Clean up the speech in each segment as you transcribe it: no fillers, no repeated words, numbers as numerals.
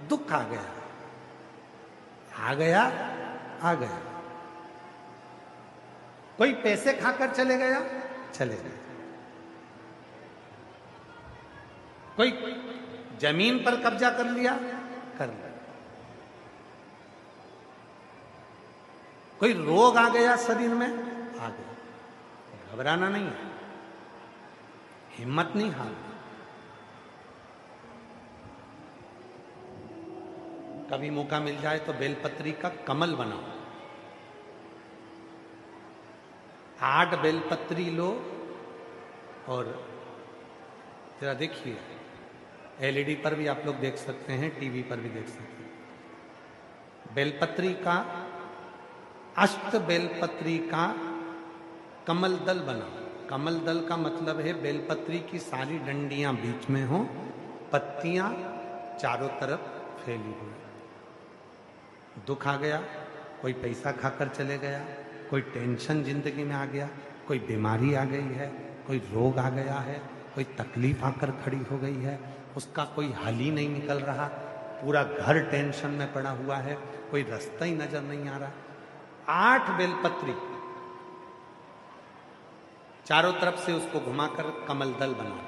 दुख आ गया, आ गया, आ गया। कोई पैसे खाकर चले गया, चले गए। कोई जमीन पर कब्जा कर लिया, कर लिया। कोई रोग आ गया शरीर में, आ गया। घबराना नहीं है, हिम्मत नहीं हारना। कभी मौका मिल जाए तो बेलपत्री का कमल बनाओ, 8 बेलपत्री लो और जरा देखिए, एलईडी पर भी आप लोग देख सकते हैं, टीवी पर भी देख सकते हैं। बेलपत्री का, अष्ट बेलपत्री का कमल दल बनाओ। कमल दल का मतलब है बेलपत्री की सारी डंडियां बीच में हो, पत्तियां चारों तरफ फैली हुई। दुख आ गया, कोई पैसा खाकर चले गया, कोई टेंशन जिंदगी में आ गया, कोई बीमारी आ गई है, कोई रोग आ गया है, कोई तकलीफ आकर खड़ी हो गई है, उसका कोई हल ही नहीं निकल रहा, पूरा घर टेंशन में पड़ा हुआ है, कोई रास्ता ही नजर नहीं आ रहा। 8 बेलपत्री चारों तरफ से उसको घुमाकर कमल दल बनाओ।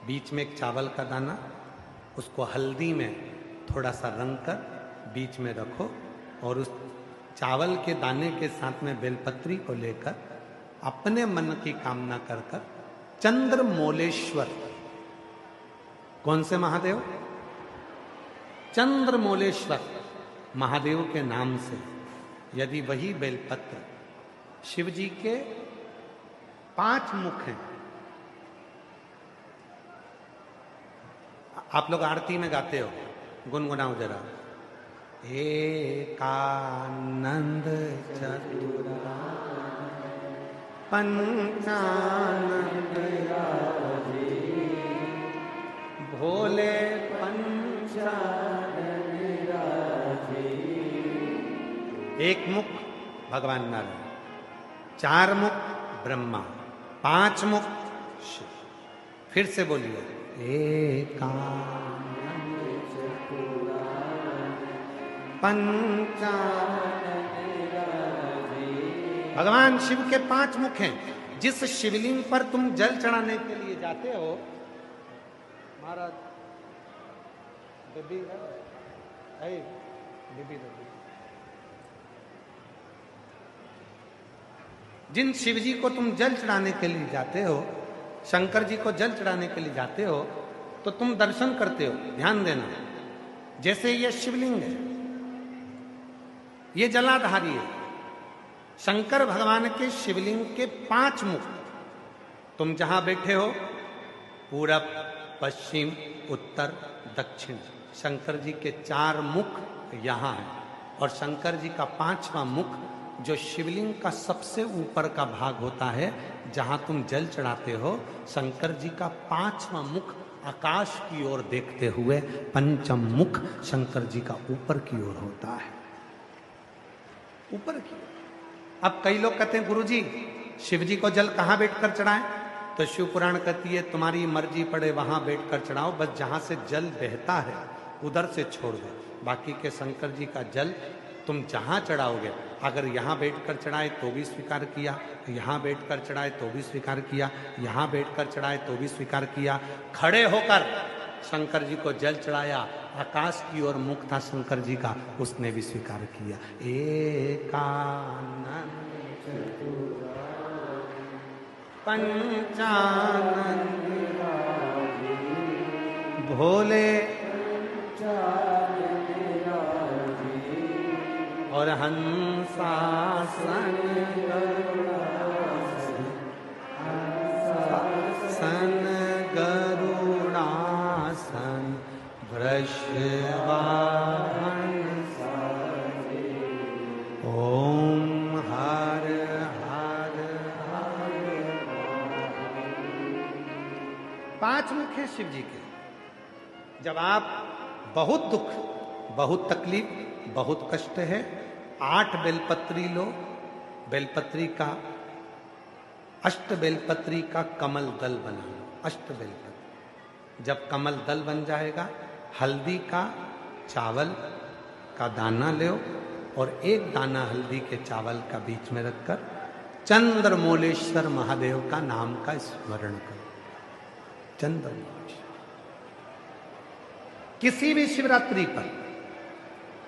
बीच में एक चावल का दाना, उसको हल्दी में थोड़ा सा रंग कर बीच में रखो और उस चावल के दाने के साथ में बेलपत्री को लेकर अपने मन की कामना कर कर चंद्रमौलेश्वर, कौन से महादेव? चंद्रमौलेश्वर महादेव के नाम से यदि वही बेलपत्र, शिव जी के 5 मुख हैं। आप लोग आरती में गाते हो, गुनगुनाओ जरा। एकानंद चतुरा पंचानंद भोले पंचानन एक मुख भगवान नारायण, 4 मुख ब्रह्मा, 5 मुख शिव। फिर से बोलिए, एकानंद पंचानन। भगवान शिव के 5 मुख हैं। जिस शिवलिंग पर तुम जल चढ़ाने के लिए जाते हो, महाराज बेबी है, बेबी जिन शिव जी को तुम जल चढ़ाने के लिए जाते हो, शंकर जी को जल चढ़ाने के लिए जाते हो, तो तुम दर्शन करते हो। ध्यान देना, जैसे ये शिवलिंग है, ये जलाधारी है। शंकर भगवान के शिवलिंग के 5 मुख, तुम जहां बैठे हो, पूरब, पश्चिम, उत्तर, दक्षिण, शंकर जी के 4 मुख यहां है। और शंकर जी का 5वां मुख जो शिवलिंग का सबसे ऊपर का भाग होता है, जहां तुम जल चढ़ाते हो, शंकर जी का 5वां मुख आकाश की ओर देखते हुए पंचम मुख शंकर जी का ऊपर की ओर होता है, ऊपर की ओर। अब कई लोग कहते हैं गुरुजी शिव जी को जल कहां बैठकर चढ़ाएं? तो शिव पुराण कहती है तुम्हारी मर्जी पड़े वहां बैठकर चढ़ाओ, बस जहां से जल बहता है उधर से छोड़ दो। बाकी के शंकर जी का जल तुम जहां चढ़ाओगे, अगर यहां बैठकर चढ़ाए तो भी स्वीकार किया, यहां बैठकर चढ़ाए तो भी स्वीकार किया, यहां बैठकर चढ़ाए तो भी स्वीकार किया। खड़े होकर शंकर जी को जल चढ़ाया, आकाश की ओर मुख था शंकर जी का, उसने भी स्वीकार किया। एकानंद पंचानंद भोले और हंसासन गरुड़ासन वृषवाहन ओम हर हर हर। 5 मुख हैं शिव जी के। जब आप बहुत दुख, बहुत तकलीफ, बहुत कष्ट है, 8 बेलपत्री लो, बेलपत्री का, अष्ट बेलपत्री का कमल दल बना लो। अष्ट बेलपत्री, जब कमल दल बन जाएगा, हल्दी का चावल का दाना लो और एक दाना हल्दी के चावल का बीच में रखकर चंद्रमौलेश्वर महादेव का नाम का स्मरण करो। चंद्रमौलेश्वर किसी भी शिवरात्रि पर,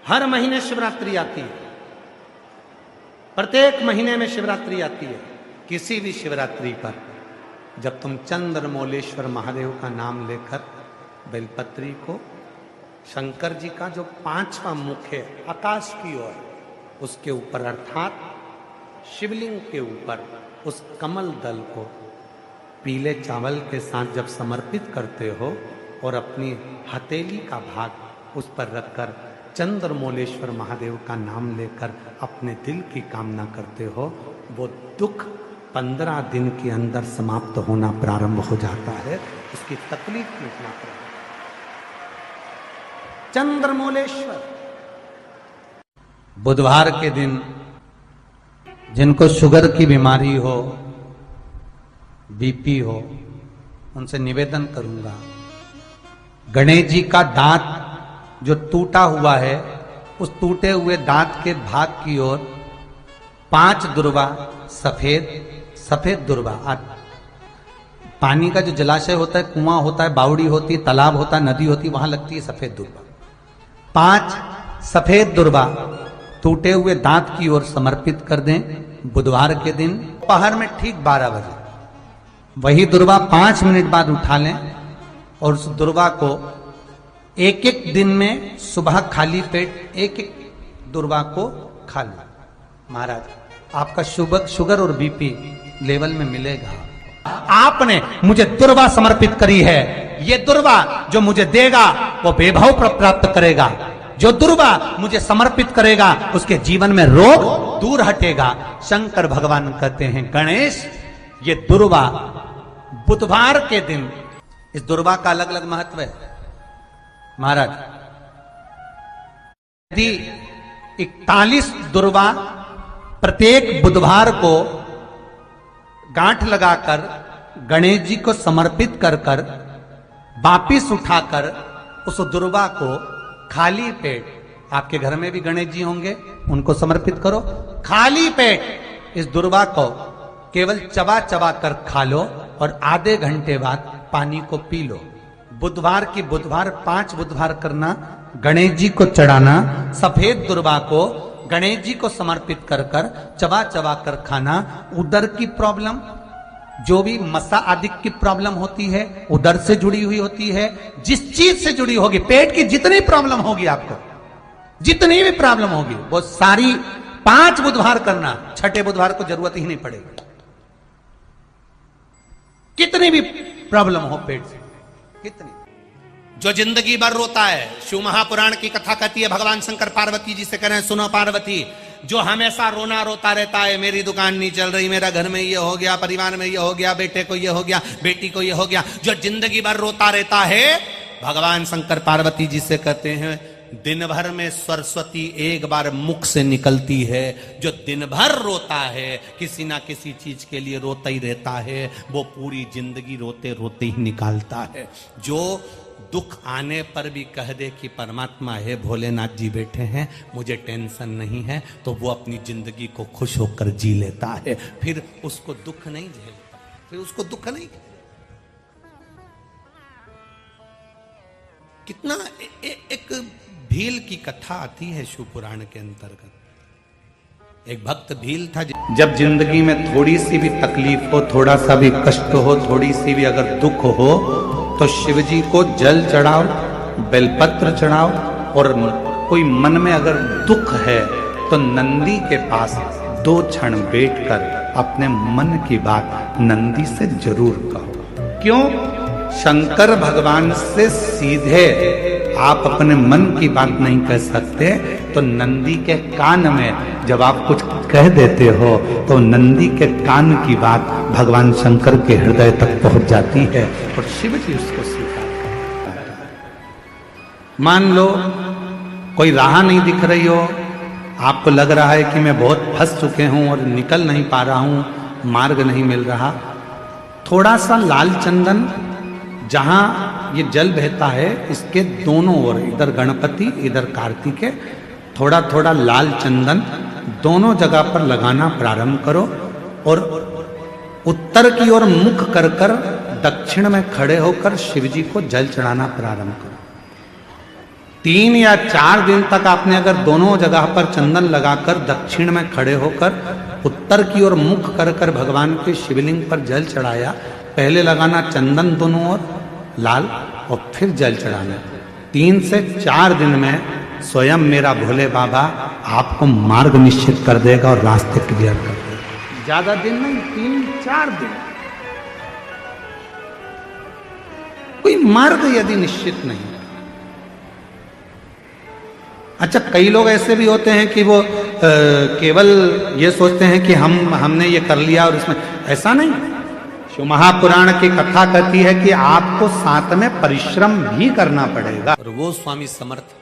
हर महीने शिवरात्रि आती है, प्रत्येक महीने में शिवरात्रि आती है, किसी भी शिवरात्रि पर जब तुम चंद्रमौलेश्वर महादेव का नाम लेकर बेलपत्री को शंकर जी का जो 5वां मुख है आकाश की ओर, उसके ऊपर अर्थात शिवलिंग के ऊपर उस कमल दल को पीले चावल के साथ जब समर्पित करते हो और अपनी हथेली का भाग उस पर रखकर चंद्रमौलेश्वर महादेव का नाम लेकर अपने दिल की कामना करते हो, वो दुख 15 दिन के अंदर समाप्त होना प्रारंभ हो जाता है, उसकी तकलीफ मिटना प्रारंभ। चंद्रमौलेश्वर बुधवार के दिन जिनको शुगर की बीमारी हो, बीपी हो, उनसे निवेदन करूंगा, गणेश जी का दांत जो टूटा हुआ है, उस टूटे हुए दांत के भाग की ओर 5 दुर्वा सफेद दुर्वा, पानी का जो जलाशय होता है, कुआं होता है, बावड़ी होती है, तालाब होता है, नदी होती है, वहां लगती है सफेद दुर्वा। 5 सफेद दुर्वा टूटे हुए दांत की ओर समर्पित कर दें बुधवार के दिन दोपहर में ठीक 12 बजे। वही दुर्वा 5 मिनट बाद उठा लें और उस दुर्वा को एक दिन में सुबह खाली पेट एक दुर्वा को खा लें। महाराज, आपका शुगर और बीपी लेवल में मिलेगा। आपने मुझे दुर्वा समर्पित करी है, ये दुर्वा जो मुझे देगा वो वैभव प्राप्त करेगा, जो दुर्वा मुझे समर्पित करेगा उसके जीवन में रोग दूर हटेगा। शंकर भगवान कहते हैं, गणेश ये दुर्वा बुधवार के दिन, इस दुर्वा का अलग अलग महत्व है महाराज। यदि 41 दुर्वा प्रत्येक बुधवार को गांठ लगाकर गणेश जी को समर्पित कर वापिस उठाकर उस दुर्वा को खाली पेट, आपके घर में भी गणेश जी होंगे, उनको समर्पित करो, खाली पेट इस दुर्वा को केवल चबा चबा कर खा लो और आधे घंटे बाद पानी को पी लो। बुधवार की बुधवार 5 बुधवार करना, गणेश जी को चढ़ाना, सफेद दुर्वा को गणेश जी को समर्पित कर चबा चबा कर खाना। उदर की प्रॉब्लम, जो भी मसा आदि की प्रॉब्लम होती है, उदर से जुड़ी हुई होती है, जिस चीज से जुड़ी होगी, पेट की जितनी प्रॉब्लम होगी, आपको जितनी भी प्रॉब्लम होगी, वो सारी 5 बुधवार करना, 6ठे बुधवार को जरूरत ही नहीं पड़ेगी। कितनी भी प्रॉब्लम हो पेट से, कितनी, जो जिंदगी भर रोता है, शिव महापुराण की कथा कहती है, भगवान शंकर पार्वती जी से कह रहे हैं, सुनो पार्वती, जो हमेशा रोना रोता रहता है, मेरी दुकान नहीं चल रही, मेरा घर में ये हो गया, परिवार में ये हो गया, बेटे को ये हो गया, बेटी को ये हो गया, जो जिंदगी भर रोता रहता है, भगवान शंकर पार्वती जी से कहते हैं, दिन भर में सरस्वती एक बार मुख से निकलती है। जो दिन भर रोता है, किसी ना किसी चीज के लिए रोता ही रहता है, वो पूरी जिंदगी रोते रोते ही निकालता है। जो दुख आने पर भी कह दे कि परमात्मा है, भोलेनाथ जी बैठे हैं, मुझे टेंशन नहीं है, तो वो अपनी जिंदगी को खुश होकर जी लेता है। फिर उसको दुख नहीं झेलता, फिर उसको दुख नहीं। कितना एक भील की कथा आती है शिव पुराण के अंतर्गत। एक भक्त भील था, जब जिंदगी में थोड़ी सी भी तकलीफ हो, थोड़ा सा भी कष्ट हो, थोड़ी सी भी अगर दुख हो, तो शिव जी को जल चढ़ाओ, बेलपत्र चढ़ाओ, और कोई मन में अगर दुख है तो नंदी के पास 2 क्षण बैठकर अपने मन की बात नंदी से जरूर कहो। क्यों? शंकर भगवान से सीधे आप अपने मन की बात नहीं कह सकते, तो नंदी के कान में जब आप कुछ कह देते हो, तो नंदी के कान की बात भगवान शंकर के हृदय तक पहुंच जाती है और शिव जी उसको स्वीकार करते हैं। मान लो कोई राह नहीं दिख रही हो, आपको लग रहा है कि मैं बहुत फंस चुके हूं और निकल नहीं पा रहा हूं, मार्ग नहीं मिल रहा, थोड़ा सा लाल चंदन जहां ये जल बहता है इसके दोनों ओर, इधर गणपति इधर कार्तिकेय, थोड़ा थोड़ा लाल चंदन दोनों जगह पर लगाना प्रारंभ करो और उत्तर की ओर मुख कर कर दक्षिण में खड़े होकर शिव जी को जल चढ़ाना प्रारंभ करो। 3 या 4 दिन तक आपने अगर दोनों जगह पर चंदन लगाकर दक्षिण में खड़े होकर उत्तर की ओर मुख कर कर भगवान के शिवलिंग पर जल चढ़ाया, पहले लगाना चंदन दोनों ओर लाल और फिर जल चढ़ाना। 3 से 4 दिन में स्वयं मेरा भोले बाबा आपको मार्ग निश्चित कर देगा और रास्ते क्लियर कर देगा। ज्यादा दिन नहीं, 3-4 दिन। कोई मार्ग यदि निश्चित नहीं। अच्छा, कई लोग ऐसे भी होते हैं कि वो केवल ये सोचते हैं कि हमने ये कर लिया और इसमें, ऐसा नहीं। शिव महापुराण की कथा कहती है कि आपको साथ में परिश्रम भी करना पड़ेगा। और वो स्वामी समर्थ,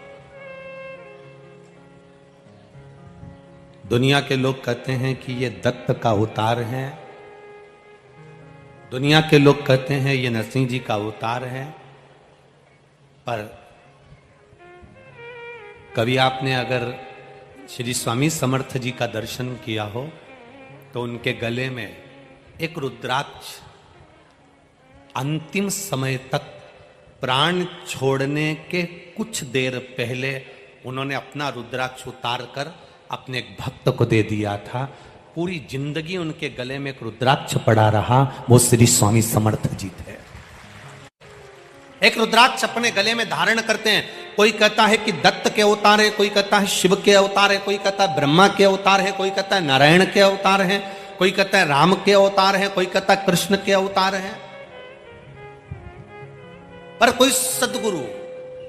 दुनिया के लोग कहते हैं कि ये दत्त का अवतार है, दुनिया के लोग कहते हैं ये नरसिंह जी का अवतार है, पर कभी आपने अगर श्री स्वामी समर्थ जी का दर्शन किया हो तो उनके गले में एक रुद्राक्ष, अंतिम समय तक प्राण छोड़ने के कुछ देर पहले उन्होंने अपना रुद्राक्ष उतार कर अपने एक भक्त को दे दिया था। पूरी जिंदगी उनके गले में एक रुद्राक्ष पड़ा रहा, वो श्री स्वामी समर्थ जी थे। एक रुद्राक्ष अपने गले में धारण करते हैं। कोई कहता है कि दत्त के अवतार है, कोई कहता है शिव के अवतार है, कोई कहता है ब्रह्मा के अवतार है, कोई कहता है नारायण के अवतार है, कोई कहता है राम के अवतार है, कोई कहता है कृष्ण के अवतार है। पर कोई सदगुरु,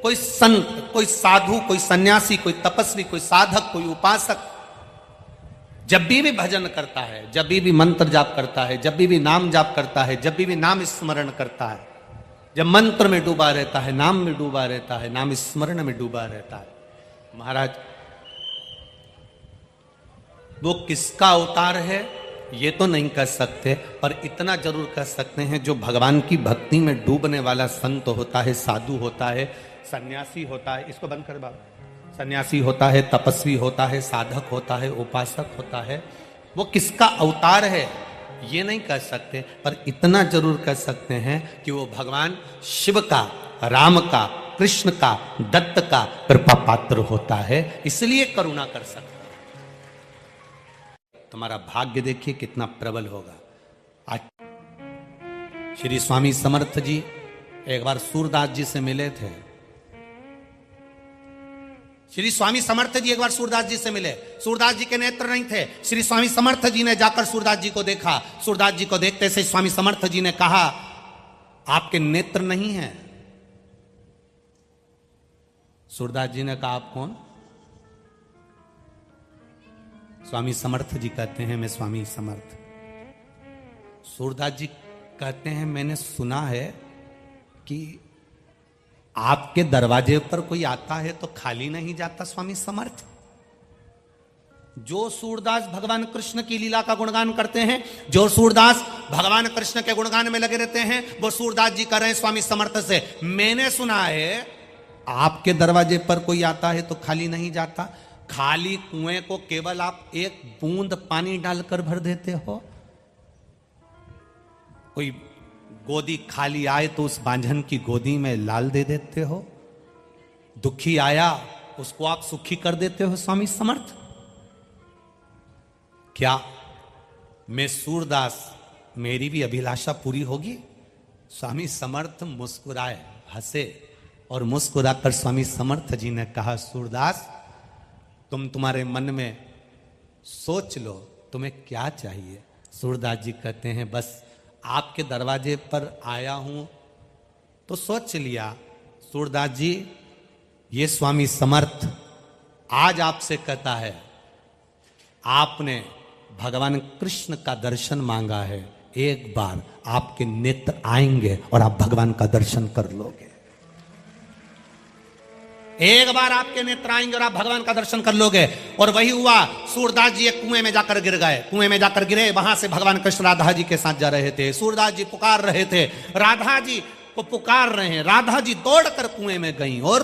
कोई संत, कोई साधु, कोई सन्यासी, कोई तपस्वी, कोई साधक, कोई उपासक जब भी भजन करता है, जब भी मंत्र जाप करता है, जब भी नाम जाप करता है, जब भी नाम स्मरण करता है, जब मंत्र में डूबा रहता है, नाम में डूबा रहता है, नाम स्मरण में डूबा रहता है, महाराज वो किसका अवतार है ये तो नहीं कह सकते, पर इतना जरूर कह सकते हैं जो भगवान की भक्ति में डूबने वाला संत होता है, साधु होता है, सन्यासी होता है, इसको बंद कर बाबा, सन्यासी होता है, तपस्वी होता है, साधक होता है, उपासक होता है, वो किसका अवतार है ये नहीं कह सकते, पर इतना जरूर कह सकते हैं कि वो भगवान शिव का, राम का, कृष्ण का, दत्त का कृपा पात्र होता है, इसलिए करुणा कर सकते। तुम्हारा भाग्य देखिए कितना प्रबल होगा। आज श्री स्वामी समर्थ जी एक बार सूरदास जी से मिले थे। श्री स्वामी समर्थ जी एक बार सूरदास जी से मिले। सूरदास जी के नेत्र नहीं थे। श्री स्वामी समर्थ जी ने जाकर सूरदास जी को देखा। सूरदास जी को देखते से स्वामी समर्थ जी ने कहा, आपके नेत्र नहीं हैं। सूरदास जी ने कहा, आप कौन? स्वामी समर्थ जी कहते हैं, मैं स्वामी समर्थ। सूरदास जी कहते हैं, मैंने सुना है कि आपके दरवाजे पर कोई आता है तो खाली नहीं जाता स्वामी समर्थ। जो सूरदास भगवान कृष्ण की लीला का गुणगान करते हैं, जो सूरदास भगवान कृष्ण के गुणगान में लगे रहते हैं, वो सूरदास जी कर रहे हैं स्वामी समर्थ से, मैंने सुना है आपके दरवाजे पर कोई आता है तो खाली नहीं जाता। खाली कुएं को केवल आप एक बूंद पानी डालकर भर देते हो। कोई गोदी खाली आए तो उस बांझन की गोदी में लाल दे देते हो। दुखी आया उसको आप सुखी कर देते हो स्वामी समर्थ। क्या मैं सूरदास, मेरी भी अभिलाषा पूरी होगी? स्वामी समर्थ मुस्कुराए, हंसे और मुस्कुराकर स्वामी समर्थ जी ने कहा, सूरदास तुम तुम्हारे मन में सोच लो तुम्हें क्या चाहिए। सूरदास जी कहते हैं, बस आपके दरवाजे पर आया हूं तो सोच लिया। सूरदास जी, ये स्वामी समर्थ आज आपसे कहता है, आपने भगवान कृष्ण का दर्शन मांगा है, एक बार आपके नेत्र आएंगे और आप भगवान का दर्शन कर लोगे। एक बार आपके नेत्र आएंगे और आप भगवान का दर्शन कर लोगे। और वही हुआ। सूरदास जी एक कुएं में जाकर गिर गए। कुएं में जाकर गिरे, वहां से भगवान कृष्ण राधा जी के साथ जा रहे थे। सूरदास जी पुकार रहे थे, राधा जी को पुकार रहे हैं। राधा जी दौड़कर कुएं में गईं और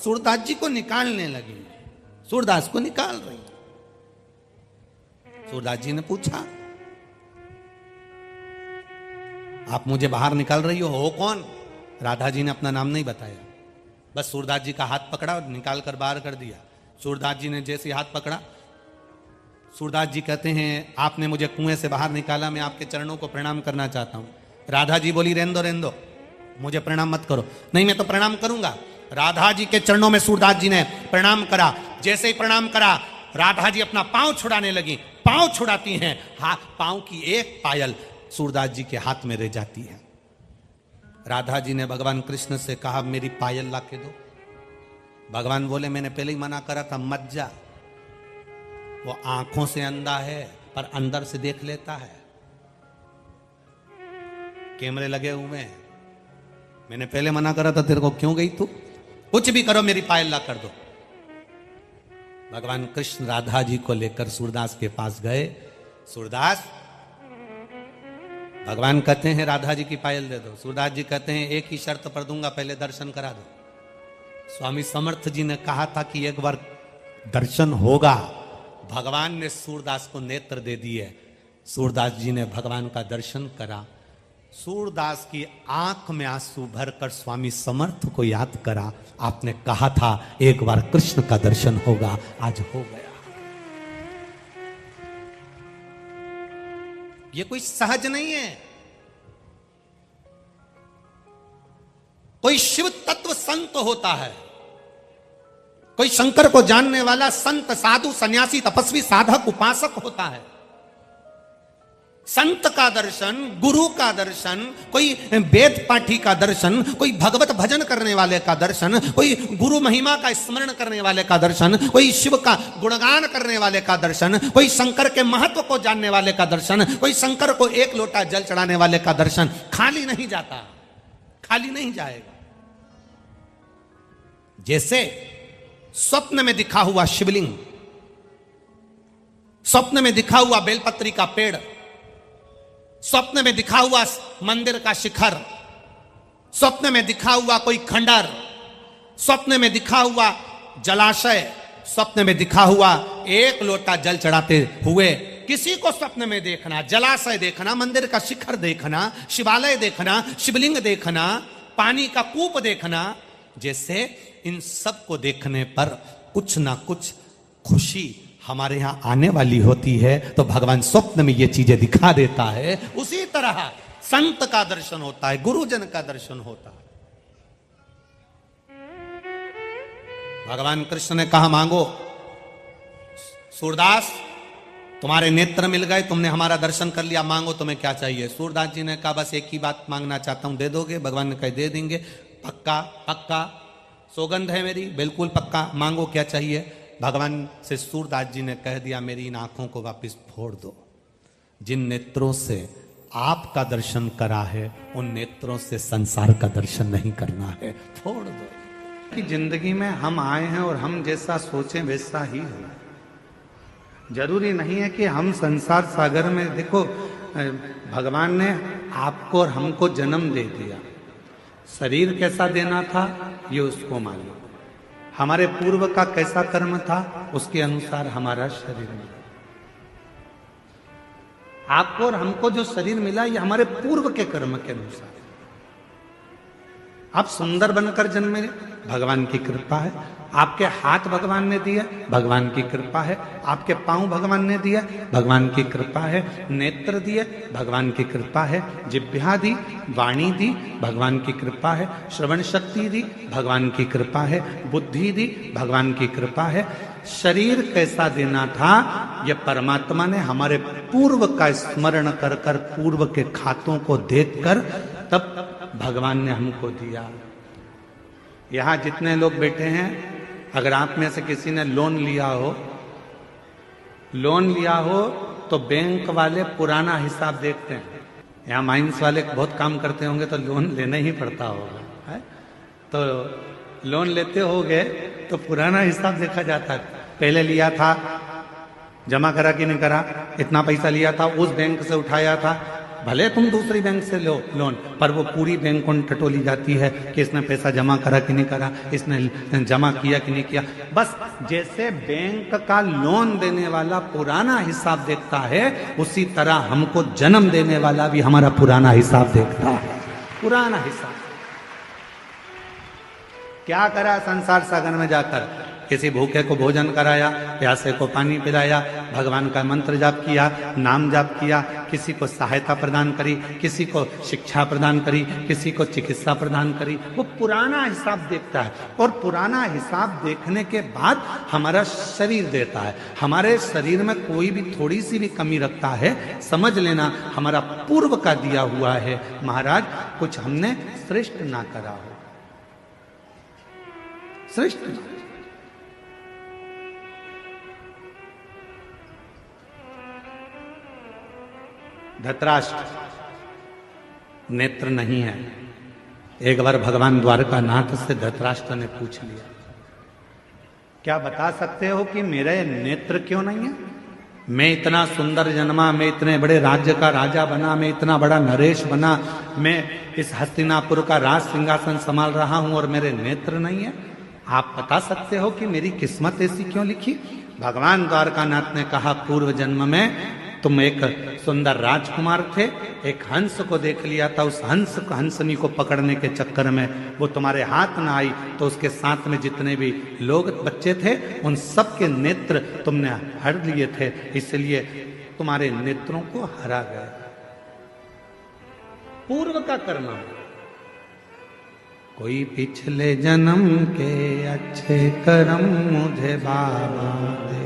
सूरदास जी को निकालने लगी। सूरदास को निकाल रही। सूरदास जी ने पूछा, आप मुझे बाहर निकाल रही हो कौन? राधा जी ने अपना नाम नहीं बताया, बस सूरदास जी का हाथ पकड़ा और निकाल कर बाहर कर दिया। सूरदास जी ने जैसे हाथ पकड़ा, सूरदास जी कहते हैं, आपने मुझे कुएं से बाहर निकाला, मैं आपके चरणों को प्रणाम करना चाहता हूं। राधा जी बोली, रहने दो, मुझे प्रणाम मत करो। नहीं, मैं तो प्रणाम करूंगा। राधा जी के चरणों में सूरदास जी ने प्रणाम करा। जैसे ही प्रणाम करा, राधा जी अपना पांव छुड़ाने लगी। पांव छुड़ाती हैं, पांव की एक पायल सूरदास जी के हाथ में रह जाती है। राधा जी ने भगवान कृष्ण से कहा, मेरी पायल ला के दो। भगवान बोले, मैंने पहले ही मना करा था, मत जा। वो आंखों से अंधा है पर अंदर से देख लेता है। कैमरे लगे हुए हैं, मैंने पहले मना करा था तेरे को, क्यों गई तू? कुछ भी करो, मेरी पायल ला कर दो। भगवान कृष्ण राधा जी को लेकर सूरदास के पास गए। सूरदास, भगवान कहते हैं राधा जी की पायल दे दो। सूरदास जी कहते हैं, एक ही शर्त पर दूंगा, पहले दर्शन करा दो। स्वामी समर्थ जी ने कहा था कि एक बार दर्शन होगा। भगवान ने सूरदास को नेत्र दे दिए। सूरदास जी ने भगवान का दर्शन करा। सूरदास की आंख में आंसू भरकर स्वामी समर्थ को याद करा, आपने कहा था एक बार कृष्ण का दर्शन होगा, आज हो गया। ये कोई सहज नहीं है। कोई शिव तत्व संत होता है, कोई शंकर को जानने वाला संत, साधु, सन्यासी, तपस्वी, साधक, उपासक होता है। संत का दर्शन, गुरु का दर्शन, कोई वेद पाठी का दर्शन, कोई भगवत भजन करने वाले का दर्शन, कोई गुरु महिमा का स्मरण करने वाले का दर्शन, कोई शिव का गुणगान करने वाले का दर्शन, कोई शंकर के महत्व को जानने वाले का दर्शन, कोई शंकर को एक लोटा जल चढ़ाने वाले का दर्शन खाली नहीं जाता, खाली नहीं जाएगा। जैसे स्वप्न में दिखा हुआ शिवलिंग, स्वप्न में दिखा हुआ बेलपत्री का पेड़, स्वप्न में दिखा हुआ मंदिर का शिखर, स्वप्न में दिखा हुआ कोई खंडर, स्वप्न में दिखा हुआ जलाशय, स्वप्न में दिखा हुआ एक लोटा जल चढ़ाते हुए, किसी को स्वप्न में देखना, जलाशय देखना, मंदिर का शिखर देखना, शिवालय देखना, शिवलिंग देखना, पानी का कूप देखना, जैसे इन सब को देखने पर कुछ ना कुछ खुशी हमारे यहां आने वाली होती है, तो भगवान स्वप्न में ये चीजें दिखा देता है। उसी तरह संत का दर्शन होता है, गुरुजन का दर्शन होता है। भगवान कृष्ण ने कहा, मांगो। सूरदास, तुम्हारे नेत्र मिल गए, तुमने हमारा दर्शन कर लिया, मांगो तुम्हें क्या चाहिए। सूरदास जी ने कहा, बस एक ही बात मांगना चाहता हूं, दे दोगे? भगवान ने कहा, दे देंगे। पक्का? पक्का, सौगंध है मेरी, बिल्कुल पक्का, मांगो क्या चाहिए। भगवान से सूरदास जी ने कह दिया, मेरी इन आंखों को वापस फोड़ दो। जिन नेत्रों से आपका दर्शन करा है, उन नेत्रों से संसार का दर्शन नहीं करना है, फोड़ दो। कि जिंदगी में हम आए हैं और हम जैसा सोचें वैसा ही हो। जरूरी नहीं है कि हम संसार सागर में, देखो भगवान ने आपको और हमको जन्म दे दिया, शरीर कैसा देना था ये उसको मालूम, हमारे पूर्व का कैसा कर्म था उसके अनुसार हमारा शरीर मिला। आपको और हमको जो शरीर मिला ये हमारे पूर्व के कर्म के अनुसार। आप सुंदर बनकर जन्मे, भगवान की कृपा है। आपके हाथ भगवान ने दिया, भगवान की कृपा है। आपके पांव भगवान ने दिया, भगवान की कृपा है। नेत्र दिए, भगवान की कृपा है। जिह्वा दी, वाणी दी, भगवान की कृपा है। श्रवण शक्ति दी, भगवान की कृपा है। बुद्धि दी, भगवान की कृपा है। शरीर कैसा देना था यह परमात्मा ने हमारे पूर्व का स्मरण कर कर, पूर्व के खातों को देखकर तब भगवान ने हमको दिया। यहां जितने लोग बैठे हैं, अगर आप में से किसी ने लोन लिया हो तो बैंक वाले पुराना हिसाब देखते हैं। यहाँ माइंस वाले बहुत काम करते होंगे तो लोन लेना ही पड़ता होगा, है? तो लोन लेते होगे तो पुराना हिसाब देखा जाता है। पहले लिया था, जमा करा कि नहीं करा, इतना पैसा लिया था, उस बैंक से उठाया था, भले तुम दूसरी बैंक से लो लोन, पर वो पूरी बैंक को टटोली जाती है कि इसने पैसा जमा करा कि नहीं करा, इसने जमा किया कि नहीं किया। बस जैसे बैंक का लोन देने वाला पुराना हिसाब देखता है, उसी तरह हमको जन्म देने वाला भी हमारा पुराना हिसाब देखता है। पुराना हिसाब क्या करा संसार सागर में जाकर, किसी भूखे को भोजन कराया, प्यासे को पानी पिलाया, भगवान का मंत्र जाप किया, नाम जाप किया, किसी को सहायता प्रदान करी, किसी को शिक्षा प्रदान करी, किसी को चिकित्सा प्रदान करी। वो पुराना हिसाब देखता है, और पुराना हिसाब देखने के बाद हमारा शरीर देता है। हमारे शरीर में कोई भी थोड़ी सी भी कमी रखता है, समझ लेना हमारा पूर्व का दिया हुआ है। महाराज कुछ हमने श्रेष्ठ ना करा हो, श्रेष्ठ धृतराष्ट्र नेत्र नहीं है। एक बार भगवान द्वारकानाथ से धृतराष्ट्र ने पूछ लिया, क्या बता सकते हो कि मेरे नेत्र क्यों नहीं है? मैं इतना सुंदर जन्मा, मैं इतने बड़े राज्य का राजा बना, मैं इतना बड़ा नरेश बना, मैं इस हस्तिनापुर का राज सिंहासन संभाल रहा हूं और मेरे नेत्र नहीं है। आप बता सकते हो कि मेरी किस्मत ऐसी क्यों लिखी? भगवान द्वारकानाथ ने कहा, पूर्व जन्म में तुम एक सुंदर राजकुमार थे, एक हंस को देख लिया था, उस हंसनी को पकड़ने के चक्कर में वो तुम्हारे हाथ ना आई, तो उसके साथ में जितने भी लोग बच्चे थे उन सब के नेत्र तुमने हर लिए थे, इसलिए तुम्हारे नेत्रों को हरा गया। पूर्व का कर्म। कोई पिछले जन्म के अच्छे कर्म मुझे बाबा दे,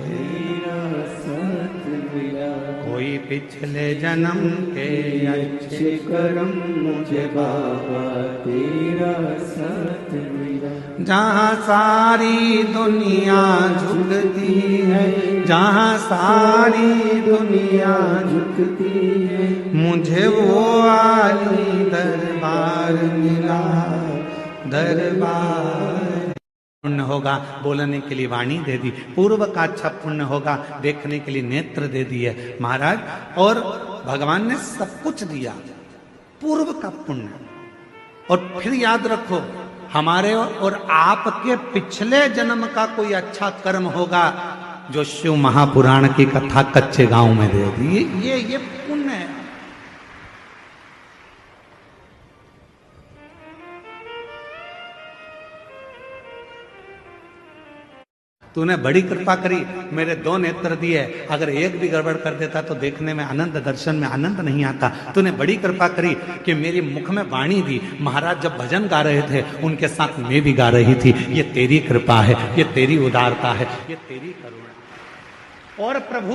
कोई पिछले जन्म के अच्छे कर्म मुझे बाबा तेरा साथ मिला। जहाँ सारी दुनिया झुकती है, जहाँ सारी दुनिया झुकती है, मुझे वो आली दरबार मिला, दरबार। पुण्य होगा बोलने के लिए वाणी दे दी, पूर्व का अच्छा पुण्य होगा देखने के लिए नेत्र दे दिए महाराज, और भगवान ने सब कुछ दिया, पूर्व का पुण्य। और फिर याद रखो, हमारे और आपके पिछले जन्म का कोई अच्छा कर्म होगा जो शिव महापुराण की कथा कच्चे गांव में दे दी, ये पुण्य है। तूने बड़ी कृपा करी, मेरे 2 नेत्र दिए, अगर एक भी गड़बड़ कर देता तो देखने में आनंद, दर्शन में आनंद नहीं आता। तूने बड़ी कृपा करी कि मेरी मुख में वाणी दी, महाराज जब भजन गा रहे थे उनके साथ मैं भी गा रही थी। ये तेरी कृपा है, ये तेरी उदारता है, ये तेरी करुणा। और प्रभु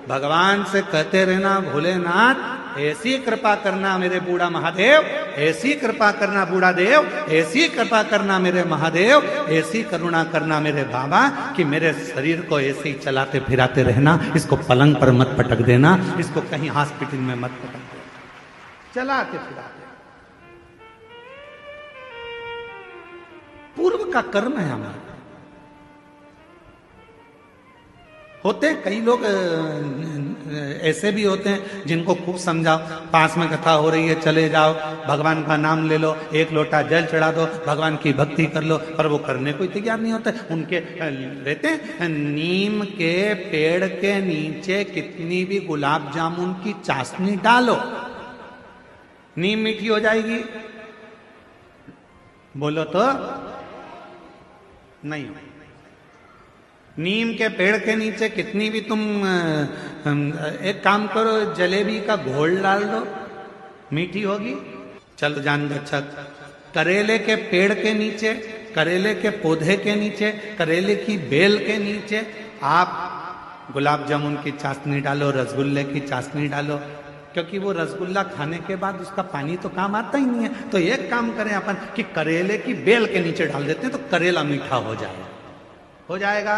भगवान से कहते रहना, भोलेनाथ ऐसी कृपा करना मेरे बूढ़ा महादेव, ऐसी कृपा करना बूढ़ा देव, ऐसी कृपा करना मेरे महादेव, ऐसी करुणा करना मेरे बाबा कि मेरे शरीर को ऐसे ही चलाते फिराते रहना, इसको पलंग पर मत पटक देना, इसको कहीं हॉस्पिटल में मत पटक देना, चलाते फिराते। पूर्व का कर्म है हमारा। होते हैं कई लोग ऐसे भी होते हैं जिनको खूब समझाओ, पास में कथा हो रही है चले जाओ, भगवान का नाम ले लो, एक लोटा जल चढ़ा दो, भगवान की भक्ति कर लो, पर वो करने को तैयार नहीं होते। उनके रहते हैं, नीम के पेड़ के नीचे कितनी भी गुलाब जामुन की चाशनी डालो, नीम मीठी हो जाएगी? बोलो तो नहीं। नीम के पेड़ के नीचे कितनी भी तुम एक काम करो, जलेबी का घोल डाल दो, मीठी होगी? चल जान गच्छत। करेले के पेड़ के नीचे, करेले के पौधे के नीचे, करेले की बेल के नीचे आप गुलाब जामुन की चाशनी डालो, रसगुल्ले की चाशनी डालो, क्योंकि वो रसगुल्ला खाने के बाद उसका पानी तो काम आता ही नहीं है। तो एक काम करें अपन कि करेले की बेल के नीचे डाल देते हैं तो करेला मीठा हो जाए, हो जाएगा।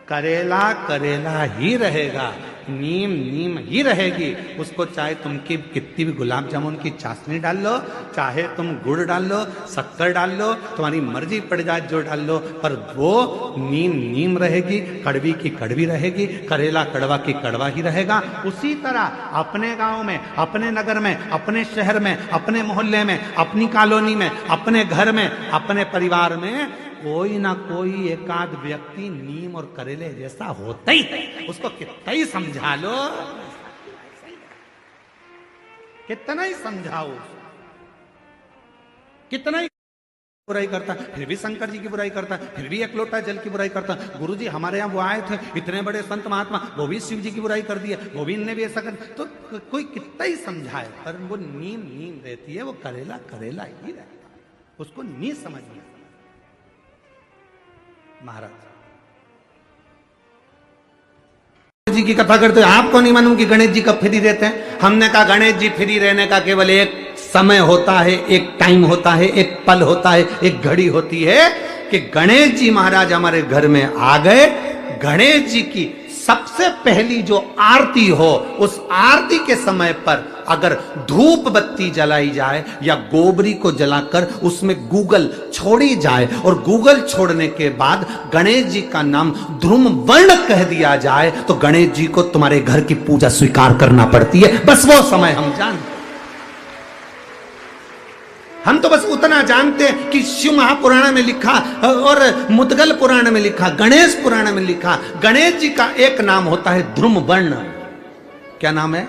करेला करेला ही रहेगा, नीम नीम ही रहेगी। उसको चाहे तुमकी कितनी भी गुलाब जामुन की चाशनी डाल लो, चाहे तुम गुड़ डाल लो, शक्कर डाल लो, तुम्हारी मर्जी पड़ जाए जो डाल लो, पर वो नीम नीम रहेगी, कड़वी की कड़वी रहेगी, करेला कड़वा की कड़वा ही रहेगा। उसी तरह अपने गांव में, अपने नगर में, अपने शहर में, अपने मोहल्ले में, अपनी कॉलोनी में, अपने घर में, अपने परिवार में कोई ना कोई एकाध व्यक्ति नीम और करेले जैसा होता ही, उसको कितना ही समझा लो, कितना ही समझाओ, कितना ही बुराई करता, फिर भी शंकर जी की बुराई करता, फिर भी एक लोटा जल की बुराई करता। गुरुजी हमारे यहाँ वो आए थे, इतने बड़े संत महात्मा, वो भी शिव जी की बुराई कर दिया, वो भी इनने भी ऐसा कर, तो कोई कितना ही समझाए, पर वो नीम नीम रहती है, वो करेला करेला ही रहता, उसको नहीं समझ में। महाराज जी की कथा करते हैं, आपको नहीं मालूम कि गणेश जी कब फ्री रहते हैं? हमने कहा गणेश जी फ्री रहने का केवल एक समय होता है, एक टाइम होता है, एक पल होता है, एक घड़ी होती है कि गणेश जी महाराज हमारे घर में आ गए। गणेश जी की सबसे पहली जो आरती हो, उस आरती के समय पर अगर धूप बत्ती जलाई जाए या गोबरी को जलाकर उसमें गूगल छोड़ी जाए और गूगल छोड़ने के बाद गणेश जी का नाम ध्रुम वर्ण कह दिया जाए, तो गणेश जी को तुम्हारे घर की पूजा स्वीकार करना पड़ती है। बस वो समय हम जानते, हम तो बस उतना जानते हैं कि शिव महापुराण में लिखा और मुद्गल पुराण में लिखा, गणेश पुराण में लिखा, गणेश जी का एक नाम होता है ध्रुम वर्ण। क्या नाम है?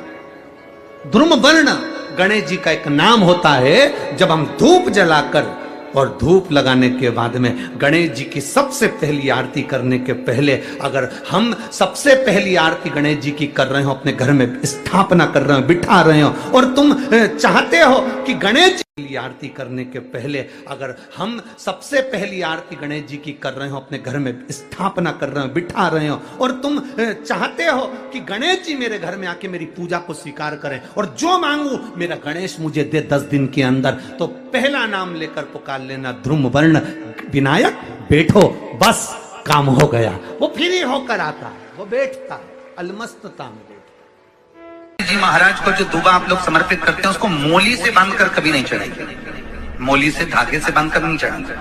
ध्रुम वर्ण गणेश जी का एक नाम होता है। जब हम धूप जलाकर और धूप लगाने के बाद में गणेश जी की सबसे पहली आरती करने के पहले, अगर हम सबसे पहली आरती गणेश जी की कर रहे हो, अपने घर में स्थापना कर रहे हो, बिठा रहे हो, और तुम चाहते हो कि गणेश जी की आरती करने के पहले, अगर हम सबसे पहली आरती गणेश जी की कर रहे हो, अपने घर में स्थापना कर रहे हो, बिठा रहे हो, और तुम चाहते हो कि गणेश जी मेरे घर में आके मेरी पूजा को स्वीकार करें और जो मांगू मेरा गणेश मुझे दे 10 दिन के अंदर, तो पहला नाम लेकर पुकार लेना ध्रुम वर्ण विनायक, बैठो, बस काम हो गया। वो फ्री होकर आता है, वो बैठता है अलमस्तता में बैठता। जी महाराज को जो दूबा आप लोग समर्पित करते हैं, उसको मोली से बांधकर कभी नहीं चढ़ाएंगे, मोली से धागे से बांधकर नहीं चढ़ाएंगे,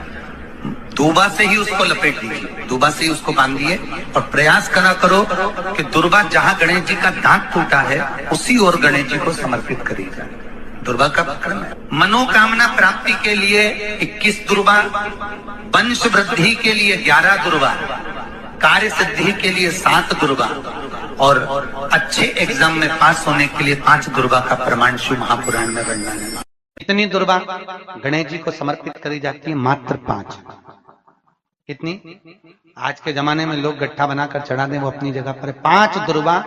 दूबा से ही उसको लपेट दीजिए, दूबा से ही उसको बांध दिए और प्रयास करा करो कि दुर्बा जहां गणेश जी का दांत टूटा है उसी ओर गणेश जी को समर्पित करिएगा। दुर्बा का पकड़ना है। मनोकामना प्राप्ति के लिए 21 दुर्बा, वंश वृद्धि के लिए 11 दुर्बा, कार्य सिद्धि के लिए 7 दुर्बा और अच्छे एग्जाम में पास होने के लिए 5 दुर्बा का प्रमाण शिव महापुराण में वर्णन है। कितनी दुर्बा गणेश जी को समर्पित करी जाती है? मात्र 5। कितनी? आज के जमाने में लोग गट्ठा बनाकर चढ़ा दें, वो अपनी जगह पर 5 दुर्बा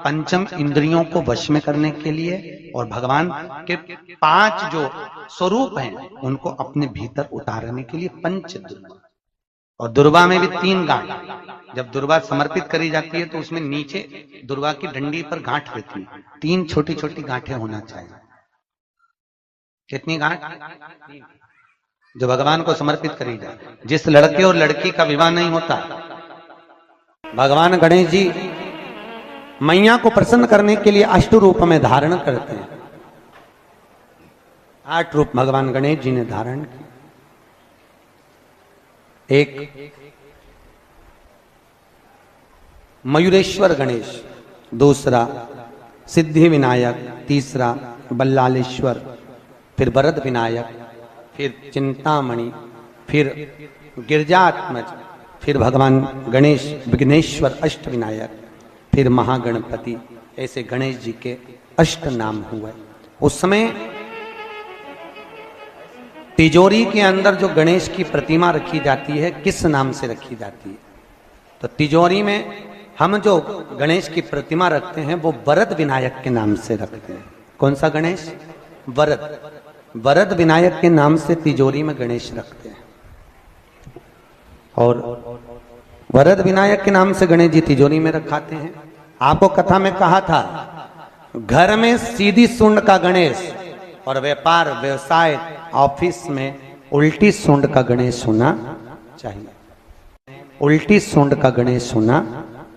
पंचम इंद्रियों को वश में करने के लिए और भगवान के 5 जो स्वरूप हैं उनको अपने भीतर उतारने के लिए पंच दुर्बा। और दुर्बा में भी 3 गांठ। जब दुर्बा समर्पित करी जाती है तो उसमें नीचे दुर्बा की डंडी पर गांठ रहती है, 3 छोटी छोटी गांठें होना चाहिए। कितनी गांठ? जो भगवान को समर्पित करी जाए। जिस लड़के और लड़की का विवाह नहीं होता, भगवान गणेश जी मैया को प्रसन्न करने के लिए 8 रूप में धारण करते हैं। 8 रूप भगवान गणेश जी ने धारण किए। एक मयूरेश्वर गणेश, दूसरा सिद्धि विनायक, तीसरा बल्लालेश्वर, फिर वरद विनायक, फिर चिंतामणि, फिर गिरजात्मज, फिर भगवान गणेश विघ्नेश्वर अष्ट विनायक, फिर महागणपति। ऐसे गणेश जी के 8 नाम हुए। उस समय तिजोरी के अंदर जो गणेश की प्रतिमा रखी जाती है, किस नाम से रखी जाती है? तो तिजोरी में हम जो गणेश की प्रतिमा रखते हैं वो वरद विनायक के नाम से रखते हैं। कौन सा गणेश? वरद। वरद विनायक के नाम से तिजोरी में गणेश रखते हैं। और वरद विनायक के नाम से गणेश जी तिजोरी में रखाते हैं। आपको कथा में कहा था, घर में सीधी सूंड का गणेश और व्यापार व्यवसाय ऑफिस में उल्टी सूंड का गणेश होना चाहिए। उल्टी सूंड का गणेश होना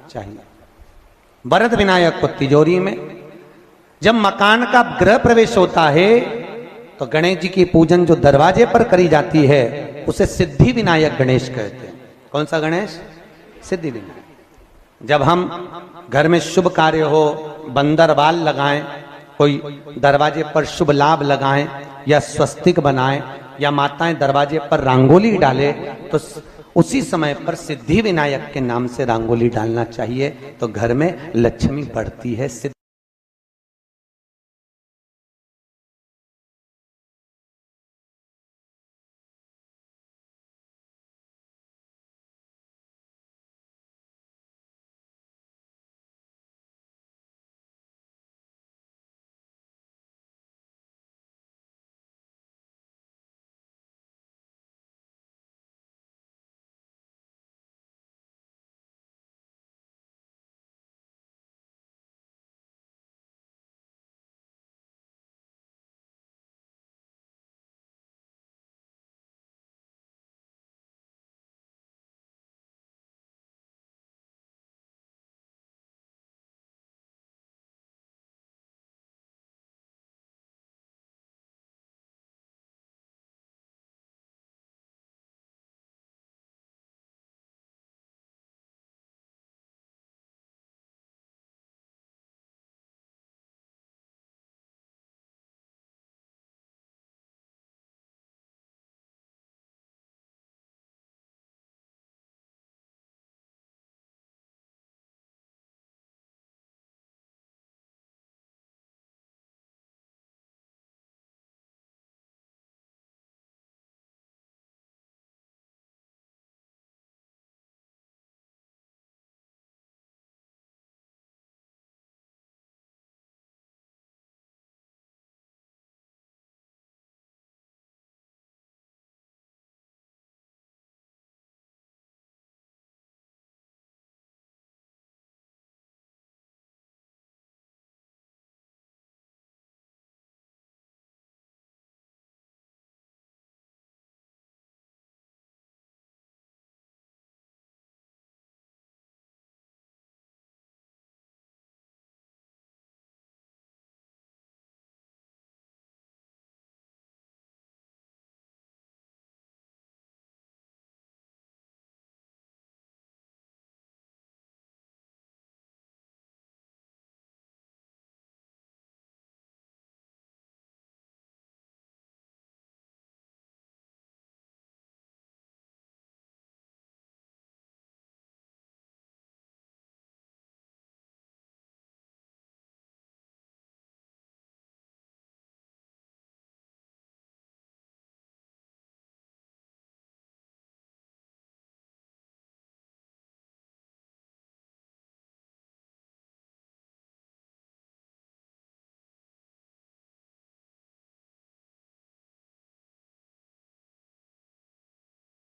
चाहिए। वरद विनायक को तिजोरी में, जब मकान का गृह प्रवेश होता है तो गणेश जी की पूजन जो दरवाजे पर करी जाती है उसे सिद्धि विनायक गणेश कहते हैं। कौन सा गणेश? सिद्धि विनायक। जब हम घर में शुभ कार्य हो, बंदरवाल लगाएं, कोई दरवाजे पर शुभ लाभ लगाएं या स्वस्तिक बनाएं या माताएं दरवाजे पर रंगोली डाले तो उसी समय पर सिद्धि विनायक के नाम से रंगोली डालना चाहिए, तो घर में लक्ष्मी बढ़ती है।